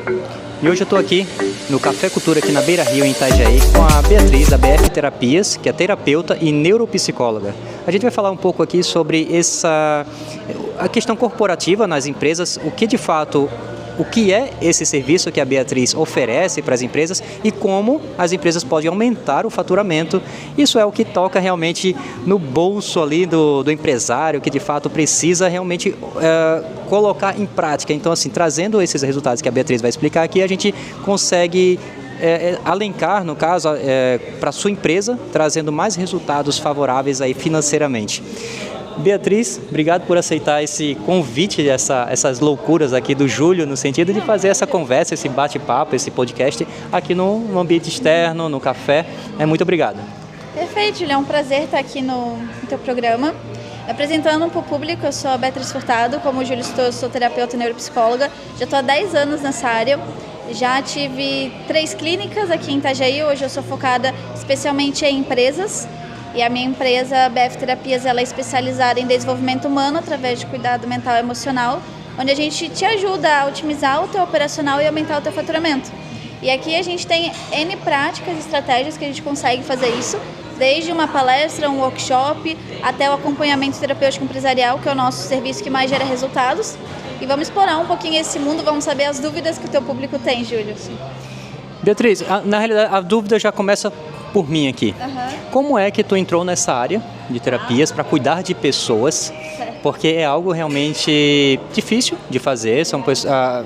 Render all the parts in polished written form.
E hoje eu estou aqui no Café Cultura, aqui na Beira Rio, em Itajaí, com a Beatriz, da BF Terapias, que é terapeuta e neuropsicóloga. A gente vai falar um pouco aqui sobre a questão corporativa nas empresas, o que é esse serviço que a Beatriz oferece para as empresas e como as empresas podem aumentar o faturamento. Isso é o que toca realmente no bolso ali do empresário, que de fato precisa realmente colocar em prática. Então, assim, trazendo esses resultados que a Beatriz vai explicar aqui, a gente consegue alencar, no caso, para a sua empresa, trazendo mais resultados favoráveis aí financeiramente. Beatriz, obrigado por aceitar esse convite, essas loucuras aqui do Júlio, no sentido de fazer essa conversa, esse bate-papo, esse podcast aqui no ambiente externo, no café. Muito obrigado. Perfeito, Júlio. É um prazer estar aqui no teu programa. Apresentando para o público, eu sou a Beatriz Furtado, como o Júlio citou, eu sou terapeuta e neuropsicóloga. Já estou há 10 anos nessa área. Já tive 3 clínicas aqui em Itajaí. Hoje eu sou focada especialmente em empresas. E a minha empresa, a BF Terapias, ela é especializada em desenvolvimento humano através de cuidado mental e emocional, onde a gente te ajuda a otimizar o teu operacional e aumentar o teu faturamento. E aqui a gente tem N práticas e estratégias que a gente consegue fazer isso, desde uma palestra, um workshop, até o acompanhamento terapêutico empresarial, que é o nosso serviço que mais gera resultados. E vamos explorar um pouquinho esse mundo, vamos saber as dúvidas que o teu público tem, Júlio. Beatriz, na realidade a dúvida já começa por mim aqui. Como é que tu entrou nessa área de terapias para cuidar de pessoas? Porque é algo realmente difícil de fazer.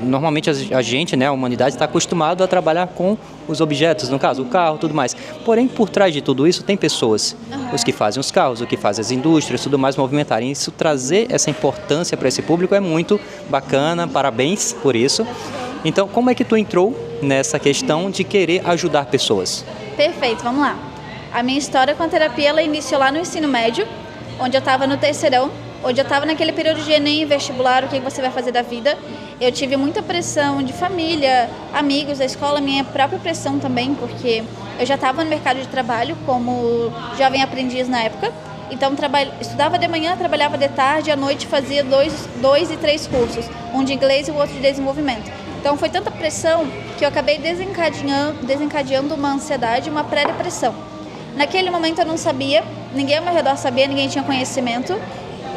Normalmente a gente, a humanidade, está acostumado a trabalhar com os objetos, no caso, o carro, tudo mais. Porém, por trás de tudo isso, tem pessoas. Os que fazem os carros, os que fazem as indústrias, tudo mais movimentarem. Isso, trazer essa importância para esse público é muito bacana. Parabéns por isso. Então, como é que tu entrou nessa questão de querer ajudar pessoas? Perfeito, vamos lá. A minha história com a terapia, ela iniciou lá no ensino médio, onde eu estava no terceirão, onde eu estava naquele período de Enem, vestibular, o que você vai fazer da vida. Eu tive muita pressão de família, amigos da escola, minha própria pressão também, porque eu já estava no mercado de trabalho como jovem aprendiz na época. Então, estudava de manhã, trabalhava de tarde, à noite fazia 2 e 3 cursos, um de inglês e o outro de desenvolvimento. Então, foi tanta pressão que eu acabei desencadeando uma ansiedade, uma pré-depressão. Naquele momento eu não sabia, ninguém ao meu redor sabia, ninguém tinha conhecimento.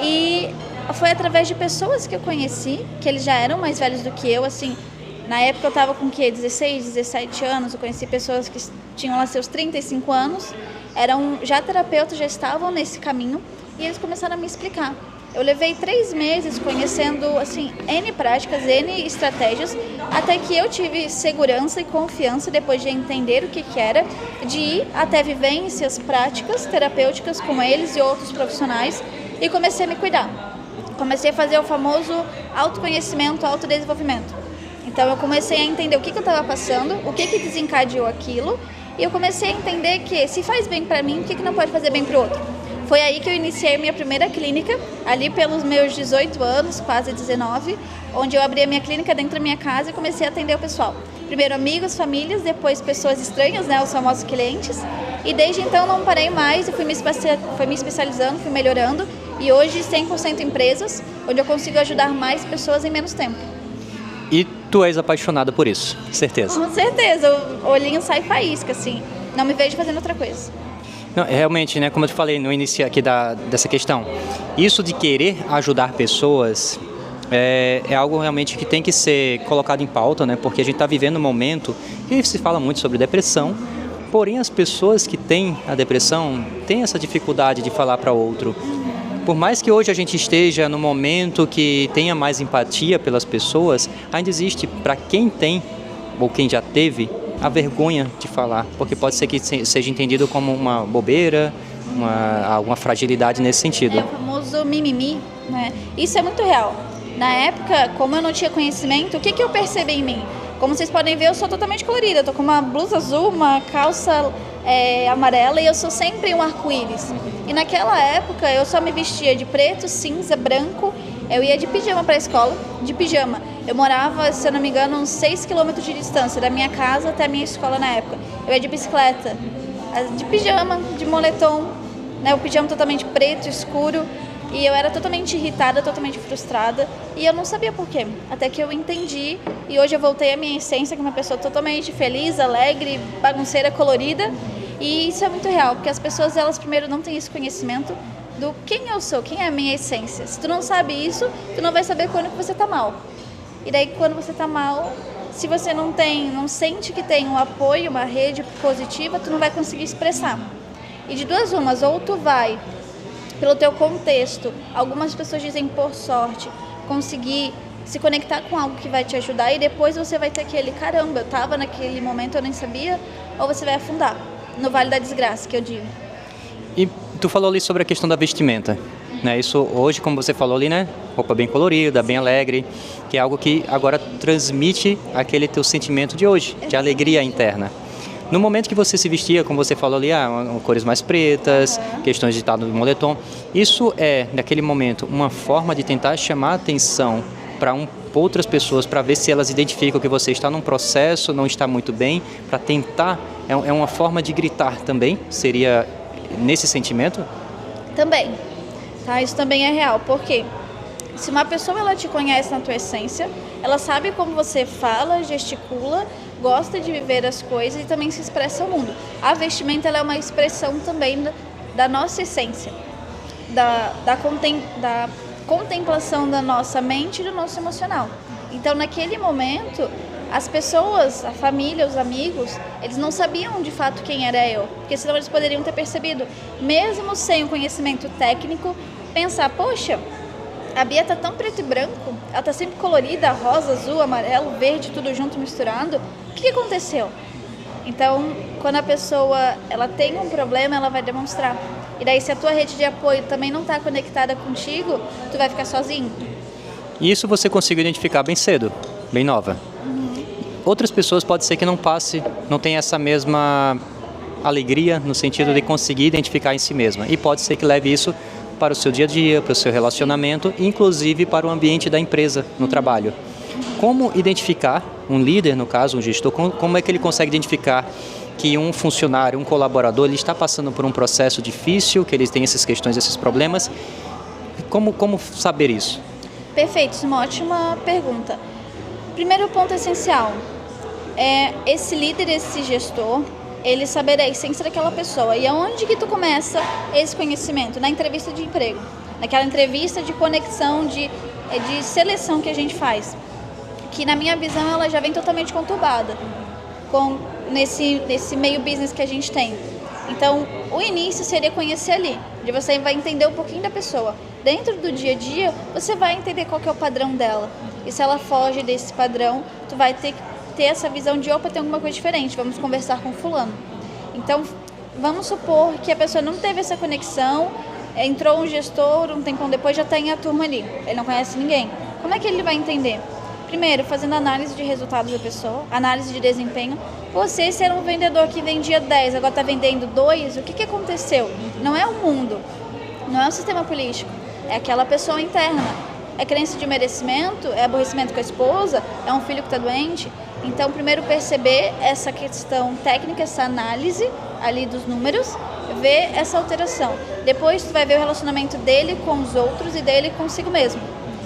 E foi através de pessoas que eu conheci, que eles já eram mais velhos do que eu, assim. Na época eu estava com 16, 17 anos, eu conheci pessoas que tinham lá seus 35 anos, eram já terapeutas, já estavam nesse caminho, e eles começaram a me explicar. Eu levei 3 meses conhecendo, assim, N práticas, N estratégias, até que eu tive segurança e confiança, depois de entender o que era, de ir até vivências práticas, terapêuticas com eles e outros profissionais, e comecei a me cuidar. Comecei a fazer o famoso autoconhecimento, autodesenvolvimento. Então eu comecei a entender o que eu estava passando, o que desencadeou aquilo, e eu comecei a entender que se faz bem para mim, o que não pode fazer bem para o outro. Foi aí que eu iniciei minha primeira clínica, ali pelos meus 18 anos, quase 19, onde eu abri a minha clínica dentro da minha casa e comecei a atender o pessoal. Primeiro amigos, famílias, depois pessoas estranhas, os famosos clientes. E desde então não parei mais, eu fui me especializando, fui melhorando. E hoje 100% empresas, onde eu consigo ajudar mais pessoas em menos tempo. E tu és apaixonada por isso, certeza? Com certeza, o olhinho sai faísca, assim. Não me vejo fazendo outra coisa. Não, realmente, como eu te falei no início aqui dessa questão, isso de querer ajudar pessoas é algo realmente que tem que ser colocado em pauta, porque a gente está vivendo um momento que se fala muito sobre depressão, porém as pessoas que têm a depressão têm essa dificuldade de falar para outro. Por mais que hoje a gente esteja no momento que tenha mais empatia pelas pessoas, ainda existe, para quem tem ou quem já teve, a vergonha de falar, porque pode ser que seja entendido como uma bobeira, alguma fragilidade nesse sentido. É o famoso mimimi, Isso é muito real. Na época, como eu não tinha conhecimento, o que eu percebi em mim? Como vocês podem ver, eu sou totalmente colorida. Eu tô com uma blusa azul, uma calça amarela e eu sou sempre um arco-íris. E naquela época, eu só me vestia de preto, cinza, branco. Eu ia de pijama para a escola, de pijama. Eu morava, se eu não me engano, uns 6 quilômetros de distância da minha casa até a minha escola na época. Eu ia de bicicleta, de pijama, de moletom, o pijama totalmente preto, escuro. E eu era totalmente irritada, totalmente frustrada, e eu não sabia por quê. Até que eu entendi, e hoje eu voltei à minha essência, que é uma pessoa totalmente feliz, alegre, bagunceira, colorida. E isso é muito real, porque as pessoas, elas primeiro não têm esse conhecimento do quem eu sou, quem é a minha essência. Se tu não sabe isso, tu não vai saber quando que você tá mal. E daí, quando você tá mal, se você não sente que tem um apoio, uma rede positiva, tu não vai conseguir expressar. E de duas umas, ou tu vai pelo teu contexto, algumas pessoas dizem por sorte, conseguir se conectar com algo que vai te ajudar e depois você vai ter aquele, caramba, eu tava naquele momento, eu nem sabia, ou você vai afundar no vale da desgraça, que eu digo. E tu falou ali sobre a questão da vestimenta, né? Isso hoje, como você falou ali, né? Roupa bem colorida, bem alegre, que é algo que agora transmite aquele teu sentimento de hoje, de alegria interna. No momento que você se vestia, como você falou ali, cores mais pretas, questões de estar no moletom, isso é, naquele momento, uma forma de tentar chamar a atenção para outras pessoas, para ver se elas identificam que você está num processo, não está muito bem, para tentar, é uma forma de gritar também, seria nesse sentimento? Também, tá? Isso também é real, porque se uma pessoa ela te conhece na tua essência, ela sabe como você fala, gesticula, gosta de viver as coisas e também se expressa ao mundo. A vestimenta ela é uma expressão também da nossa essência, da contemplação da nossa mente e do nosso emocional. Então, naquele momento, as pessoas, a família, os amigos, eles não sabiam de fato quem era eu, porque senão eles poderiam ter percebido, mesmo sem o conhecimento técnico, pensar, poxa, a Bia tá tão preto e branco, ela tá sempre colorida, rosa, azul, amarelo, verde, tudo junto, misturado. O que aconteceu? Então, quando a pessoa ela tem um problema, ela vai demonstrar. E daí, se a tua rede de apoio também não está conectada contigo, tu vai ficar sozinho. E isso você conseguiu identificar bem cedo, bem nova. Outras pessoas pode ser que não tenha essa mesma alegria no sentido de conseguir identificar em si mesma. E pode ser que leve isso para o seu dia a dia, para o seu relacionamento, inclusive para o ambiente da empresa, no trabalho. Como identificar, um líder, no caso, um gestor, como é que ele consegue identificar que um funcionário, um colaborador, ele está passando por um processo difícil, que ele tem essas questões, esses problemas? Como saber isso? Perfeito, isso é uma ótima pergunta. Primeiro ponto essencial é esse líder, esse gestor, ele saber a essência daquela pessoa. E aonde que tu começa esse conhecimento? Na entrevista de emprego. Naquela entrevista de conexão, de seleção que a gente faz. Que na minha visão ela já vem totalmente conturbada nesse meio business que a gente tem. Então, o início seria conhecer ali, onde você vai entender um pouquinho da pessoa. Dentro do dia a dia, você vai entender qual que é o padrão dela. E se ela foge desse padrão, tu vai ter essa visão de, opa, tem alguma coisa diferente, vamos conversar com fulano. Então, vamos supor que a pessoa não teve essa conexão, entrou um gestor, um tempão depois já tem a turma ali, ele não conhece ninguém. Como é que ele vai entender? Primeiro, fazendo análise de resultados da pessoa, análise de desempenho. Você, se era um vendedor que vendia 10, agora está vendendo 2, o que aconteceu? Não é o mundo, não é o sistema político, é aquela pessoa interna. É crença de merecimento, é aborrecimento com a esposa, é um filho que está doente. Então, primeiro perceber essa questão técnica, essa análise ali dos números, ver essa alteração. Depois, tu vai ver o relacionamento dele com os outros e dele consigo mesmo.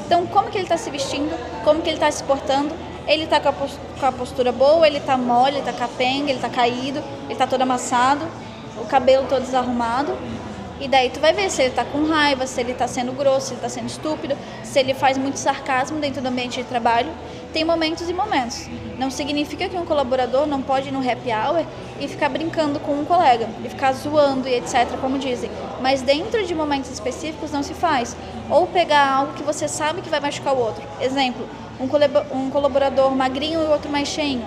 Então, como que ele está se vestindo, como que ele está se portando, ele está com a postura boa, ele está mole, ele está capenga, ele está caído, ele está todo amassado, o cabelo todo desarrumado. E daí tu vai ver se ele está com raiva, se ele está sendo grosso, se ele está sendo estúpido, se ele faz muito sarcasmo dentro do ambiente de trabalho. Tem momentos e momentos. Não significa que um colaborador não pode ir no happy hour e ficar brincando com um colega, e ficar zoando e etc, como dizem. Mas dentro de momentos específicos não se faz. Ou pegar algo que você sabe que vai machucar o outro. Exemplo, um colaborador magrinho e o outro mais cheinho.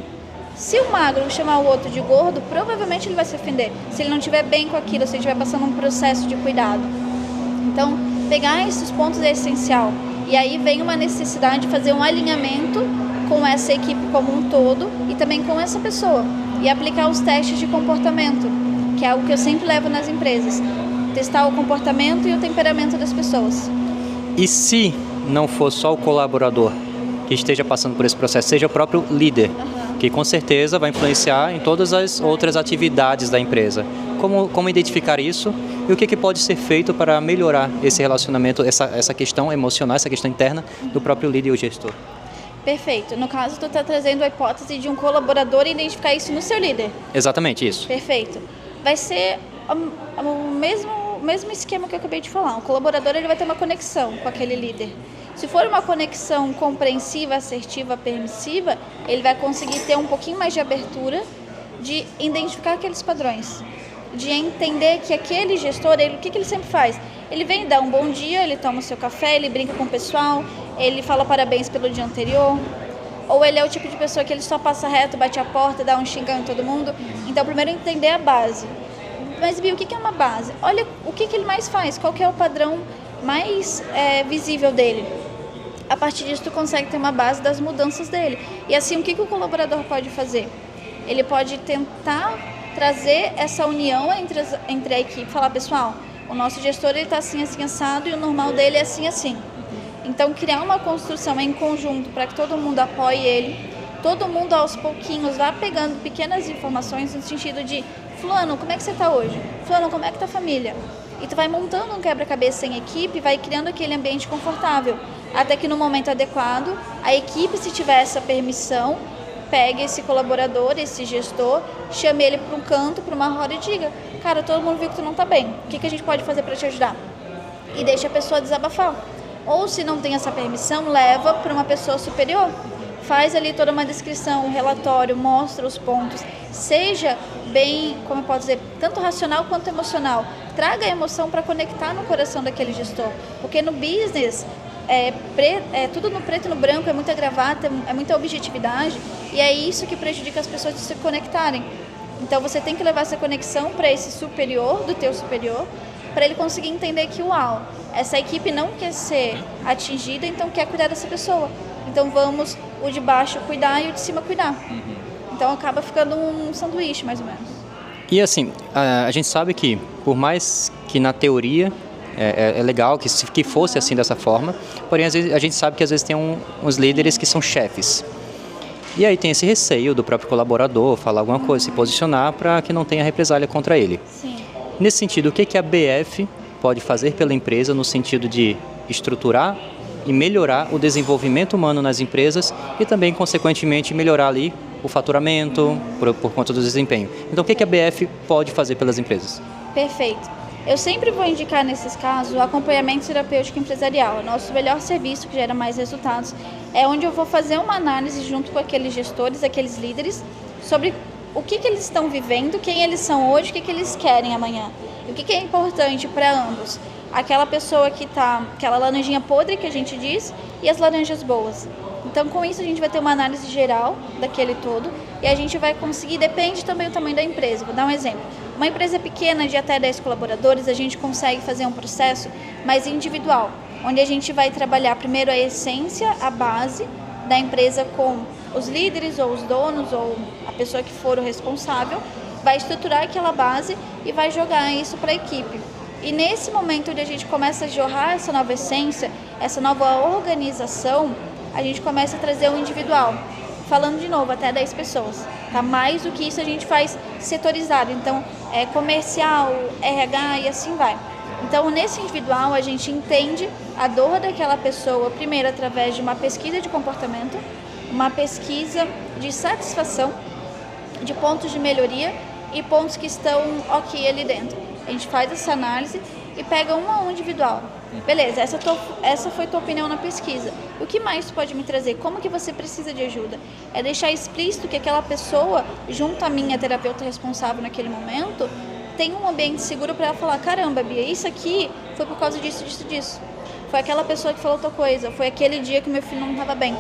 Se o magro chamar o outro de gordo, provavelmente ele vai se ofender. Se ele não estiver bem com aquilo, se ele estiver passando um processo de cuidado. Então, pegar esses pontos é essencial. E aí vem uma necessidade de fazer um alinhamento com essa equipe como um todo e também com essa pessoa. E aplicar os testes de comportamento, que é algo que eu sempre levo nas empresas. Testar o comportamento e o temperamento das pessoas. E se não for só o colaborador que esteja passando por esse processo, seja o próprio líder, que com certeza vai influenciar em todas as outras atividades da empresa. como identificar isso e o que pode ser feito para melhorar esse relacionamento, essa questão emocional, essa questão interna do próprio líder e o gestor. Perfeito. No caso, tu está trazendo a hipótese de um colaborador identificar isso no seu líder. Exatamente isso. Perfeito. Vai ser o mesmo esquema que eu acabei de falar. O colaborador ele vai ter uma conexão com aquele líder. Se for uma conexão compreensiva, assertiva, permissiva, ele vai conseguir ter um pouquinho mais de abertura de identificar aqueles padrões, de entender que aquele gestor, o que ele sempre faz? Ele vem dar um bom dia, ele toma o seu café, ele brinca com o pessoal, ele fala parabéns pelo dia anterior, ou ele é o tipo de pessoa que ele só passa reto, bate a porta, dá um xingão em todo mundo. Então, primeiro entender a base. Mas, Bia, o que é uma base? Olha o que ele mais faz, qual que é o padrão mais visível dele. A partir disso, tu consegue ter uma base das mudanças dele. E assim, o que o colaborador pode fazer? Ele pode tentar trazer essa união entre a equipe, falar, pessoal, o nosso gestor está assim, assim, assado, e o normal dele é assim, assim. Então, criar uma construção em conjunto para que todo mundo apoie ele, todo mundo aos pouquinhos vá pegando pequenas informações no sentido de, fulano, como é que você está hoje? Fulano, como é que está a família? E tu vai montando um quebra-cabeça em equipe, vai criando aquele ambiente confortável, até que no momento adequado, a equipe, se tiver essa permissão, pegue esse colaborador, esse gestor, chame ele para um canto, para uma roda e diga, cara, todo mundo viu que tu não está bem, o que a gente pode fazer para te ajudar? E deixa a pessoa desabafar. Ou se não tem essa permissão, leva para uma pessoa superior. Faz ali toda uma descrição, um relatório, mostra os pontos, seja bem, como eu posso dizer, tanto racional quanto emocional. Traga a emoção para conectar no coração daquele gestor, porque no business tudo no preto e no branco, é muita gravata, é muita objetividade, e é isso que prejudica as pessoas de se conectarem. Então você tem que levar essa conexão para esse superior, do teu superior, para ele conseguir entender que, uau, essa equipe não quer ser atingida, então quer cuidar dessa pessoa. Então vamos o de baixo cuidar e o de cima cuidar. Então acaba ficando um sanduíche, mais ou menos. E assim, a gente sabe que, por mais que na teoria é legal que fosse assim dessa forma, porém às vezes, a gente sabe que às vezes tem uns líderes que são chefes. E aí tem esse receio do próprio colaborador falar alguma coisa, se posicionar para que não tenha represália contra ele. Sim. Nesse sentido, o que a BF pode fazer pela empresa no sentido de estruturar e melhorar o desenvolvimento humano nas empresas e também, consequentemente, melhorar ali o faturamento por conta do desempenho. Então, o que a BF pode fazer pelas empresas? Perfeito. Eu sempre vou indicar, nesses casos, o acompanhamento terapêutico empresarial. O nosso melhor serviço, que gera mais resultados, é onde eu vou fazer uma análise junto com aqueles gestores, aqueles líderes, sobre o que eles estão vivendo, quem eles são hoje, o que eles querem amanhã. E o que é importante para ambos. Aquela pessoa que está, aquela laranjinha podre que a gente diz, e as laranjas boas. Então, com isso, a gente vai ter uma análise geral daquele todo e a gente vai conseguir, depende também do tamanho da empresa. Vou dar um exemplo. Uma empresa pequena de até 10 colaboradores, a gente consegue fazer um processo mais individual, onde a gente vai trabalhar primeiro a essência, a base da empresa com os líderes ou os donos ou a pessoa que for o responsável, vai estruturar aquela base e vai jogar isso para a equipe. E nesse momento onde a gente começa a jorrar essa nova essência, essa nova organização, a gente começa a trazer o individual. Falando de novo, até 10 pessoas. Tá? Mais do que isso a gente faz setorizado. Então, comercial, RH e assim vai. Então, nesse individual, a gente entende a dor daquela pessoa, primeiro através de uma pesquisa de comportamento, uma pesquisa de satisfação, de pontos de melhoria e pontos que estão ok ali dentro. A gente faz essa análise e pega um a um individual. Beleza, essa foi tua opinião na pesquisa. O que mais pode me trazer? Como que você precisa de ajuda? É deixar explícito que aquela pessoa, junto a minha terapeuta responsável naquele momento, tem um ambiente seguro para ela falar, caramba, Bia, isso aqui foi por causa disso, disso, disso. Foi aquela pessoa que falou outra coisa, foi aquele dia que meu filho não estava bem.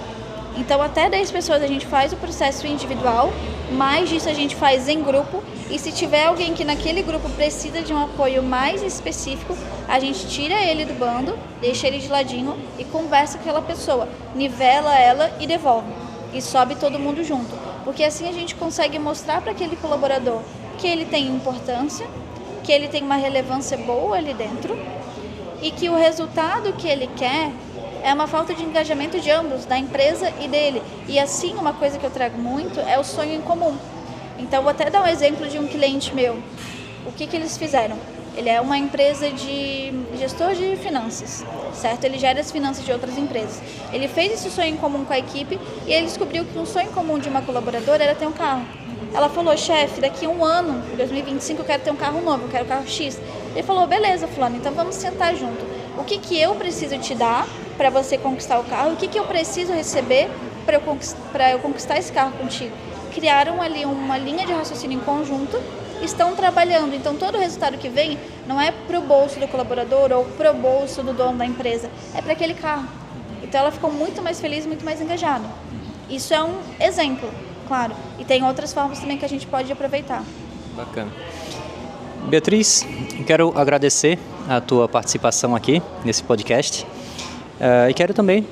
Então, até 10 pessoas a gente faz o processo individual, mais disso a gente faz em grupo, e se tiver alguém que naquele grupo precisa de um apoio mais específico, a gente tira ele do bando, deixa ele de ladinho e conversa com aquela pessoa, nivela ela e devolve, e sobe todo mundo junto, porque assim a gente consegue mostrar para aquele colaborador que ele tem importância, que ele tem uma relevância boa ali dentro, e que o resultado que ele quer é uma falta de engajamento de ambos, da empresa e dele. E assim, uma coisa que eu trago muito é o sonho em comum. Então, vou até dar um exemplo de um cliente meu. O que eles fizeram? Ele é uma empresa de gestor de finanças, certo? Ele gera as finanças de outras empresas. Ele fez esse sonho em comum com a equipe e ele descobriu que um sonho em comum de uma colaboradora era ter um carro. Ela falou, chefe, daqui a um ano, em 2025, eu quero ter um carro novo, eu quero um carro X. Ele falou, beleza, fulano, então vamos sentar junto. O que eu preciso te dar para você conquistar o carro? O que eu preciso receber para eu conquistar esse carro contigo? Criaram ali uma linha de raciocínio em conjunto, estão trabalhando. Então, todo o resultado que vem não é para o bolso do colaborador ou para o bolso do dono da empresa, é para aquele carro. Então, ela ficou muito mais feliz, muito mais engajada. Isso é um exemplo, claro. E tem outras formas também que a gente pode aproveitar. Bacana. Beatriz, quero agradecer a tua participação aqui nesse podcast e quero também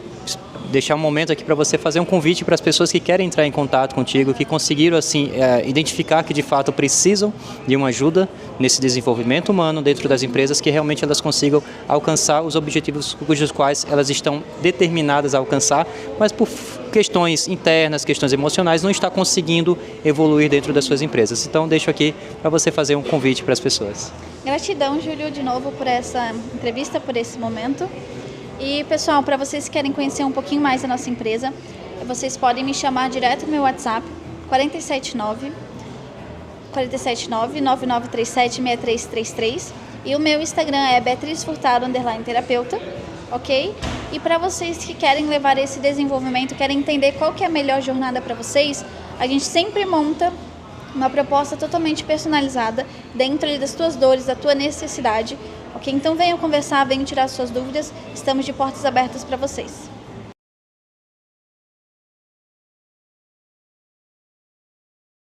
deixar um momento aqui para você fazer um convite para as pessoas que querem entrar em contato contigo, que conseguiram assim identificar que de fato precisam de uma ajuda nesse desenvolvimento humano dentro das empresas, que realmente elas consigam alcançar os objetivos cujos quais elas estão determinadas a alcançar, mas por questões internas, questões emocionais, não está conseguindo evoluir dentro das suas empresas. Então, deixo aqui para você fazer um convite para as pessoas. Gratidão, Júlio, de novo por essa entrevista, por esse momento. E, pessoal, para vocês que querem conhecer um pouquinho mais da nossa empresa, vocês podem me chamar direto no meu WhatsApp, 479-9937-6333, e o meu Instagram é Beatriz Furtado _terapeuta, ok? E para vocês que querem levar esse desenvolvimento, querem entender qual que é a melhor jornada para vocês, a gente sempre monta uma proposta totalmente personalizada dentro das tuas dores, da tua necessidade, ok? Então venham conversar, venham tirar suas dúvidas, estamos de portas abertas para vocês.